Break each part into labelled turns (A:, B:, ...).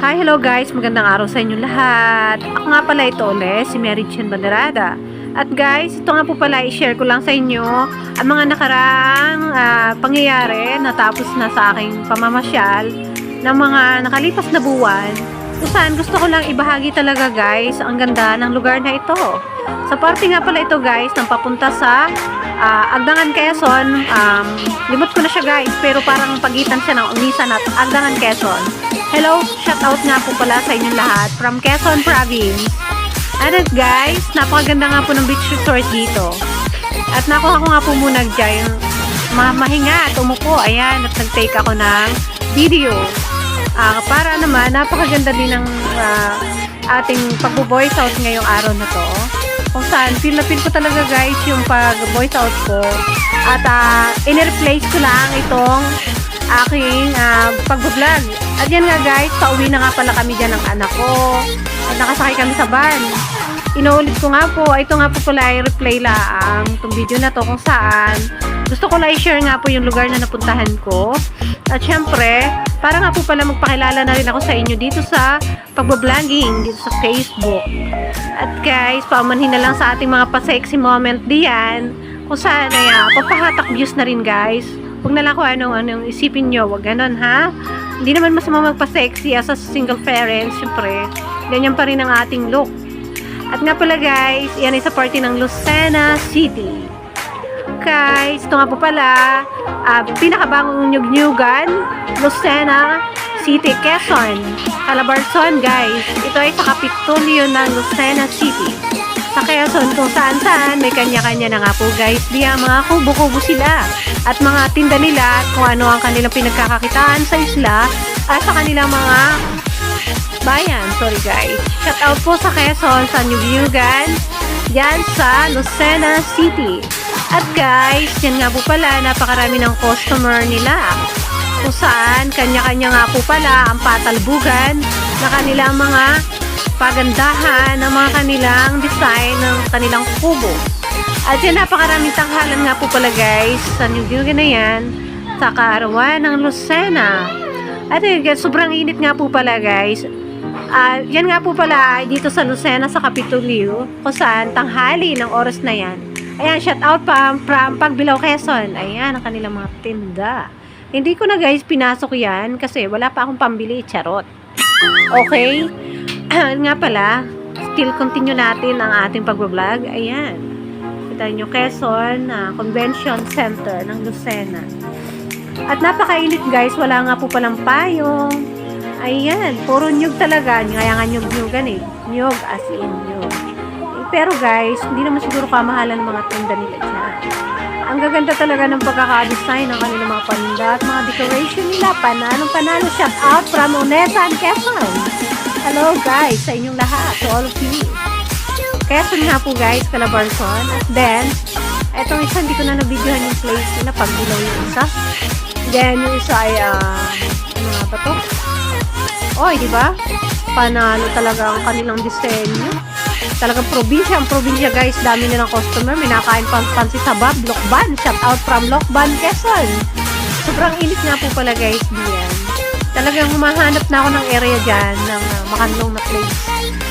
A: Hi, hello guys! Magandang araw sa inyo lahat. Ako nga pala ito ulit, si Mary Chen Bandarada. At guys, ito nga po pala, i-share ko lang sa inyo ang mga nakaraang pangyayari natapos na sa aking pamamasyal ng mga nakalipas na buwan. Kung saan gusto ko lang ibahagi talaga guys, ang ganda ng lugar na ito. Sa parte nga pala ito guys, nang papunta sa Agdangan, Quezon. Limot ko na siya guys, pero parang pagitan siya ng Unisan at Agdangan, Quezon. Hello, shout out nga po pala sa inyong lahat from Quezon Province. And guys, napakaganda nga po ng beach resort dito. At nakuha ko nga po muna dyan, mahinga at umupo. Ayan, at nag-take ako ng video. Para naman, napakaganda din ng ating pag-voice out ngayong araw na to. Kung saan, feel na feel ko talaga guys yung pag-voice out ko. At in-replace ko lang itong aking pag-vlog. At yan nga guys, pauwi na nga pala kami dyan ng anak ko. At nakasakay kami sa van. Inuulit ko nga po, ito nga po pala ay replay lang itong video na to kung saan gusto ko lang i-share nga po yung lugar na napuntahan ko. At syempre, para nga po pala magpakilala na rin ako sa inyo dito sa pagbablogger dito sa Facebook. At guys, paumanhin na lang sa ating mga pa-sexy moment diyan kung saan ay papahatak views na rin guys. Huwag na lang kung anong isipin nyo, wag ganon ha. Hindi naman masama magpa-sexy as a single parent, syempre. Ganyan pa rin ang ating look. At nga pala guys, yan ay sa party ng Lucena City. Guys, ito nga po pala, pinakabagong nyug-nyugan, Lucena City, Quezon, Calabarzon guys. Ito ay sa Kapitolyo ng Lucena City. Sa Quezon, kung saan-saan, may kanya-kanya na nga po guys. Diya mga kubo-kubo sila. At mga tinda nila, kung ano ang kanilang pinagkakakitaan sa isla, at sa kanilang mga bayan. Sorry guys. Shout out po sa Quezon, sa Nyugyugan, yan sa Lucena City. At guys, yan nga po pala, napakarami ng customer nila. Kung saan, kanya-kanya nga po pala ang patalbugan na kanilang mga pagandahan ng mga kanilang design ng kanilang kubo. At yan, napakaraming tanghalan nga po pala guys sa Nyugyugan na yan, sa kaarawan ng Lucena. At sobrang init nga po pala guys. Yan nga po pala dito sa Lucena sa Kapitolyo, kung saan tanghali ng oras na yan. Ayan, shout out pa from Pagbilao, Quezon. Ayan, ang kanilang mga tinda. Hindi ko na guys pinasok yan kasi wala pa akong pambili, charot. Okay? Nga pala, still continue natin ang ating pag-vlog. Ayan. Kita nyo, Quezon Convention Center ng Lucena. At napakainit guys, wala nga po palang payong. Ayan, puro nyug talaga. Kaya nga nyug-nyugan eh. Nyug as in nyug. Pero guys, hindi naman siguro kamahalan ng mga tinda nila dyan. Ang gaganda talaga ng pagkaka-design ng kanilang mga paninda at mga decoration nila. Panalo, shout out from Unesan, Quezon. Hello guys, sa inyong lahat, to all of you. Quezon nga po guys, Calabarzon. At then, etong isa, hindi ko na na-videohan yung place nila. Pagbilaw yung isa. Then, yung isa ay, ano nga ba to? Oy, di ba? Panalo talaga ang kanilang disenyo. Talagang probinsya. Ang probinsya guys, dami nilang customer. May nakain pang pansit sabab, Lokban. Shout out from Lokban, Quezon. Sobrang init nga po pala guys diyan. Talagang humahanap na ako ng area dyan, ng makanlong na place.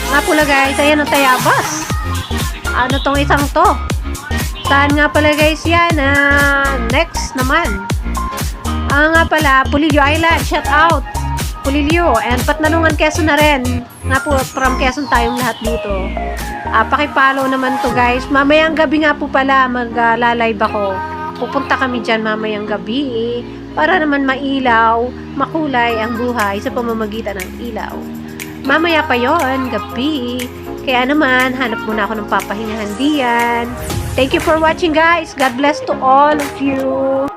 A: Nga pala guys, ayan ang Tayabas. Ano tong isang to? Saan nga pala guys yan? Next naman. Nga pala, Pulilio Island. Shout out. Pulilio. And Patnanungan, Quezon na rin. Nga po, from Quezon tayong lahat dito. Pakipollow naman to guys. Mamayang gabi nga po pala, mag-live ako. Pupunta kami dyan mamayang gabi. Para naman mailaw, makulay ang buhay sa pamamagitan ng ilaw. Mamaya pa yon, gabi. Kaya naman, hanap muna ako ng papahingahan diyan. Thank you for watching guys. God bless to all of you.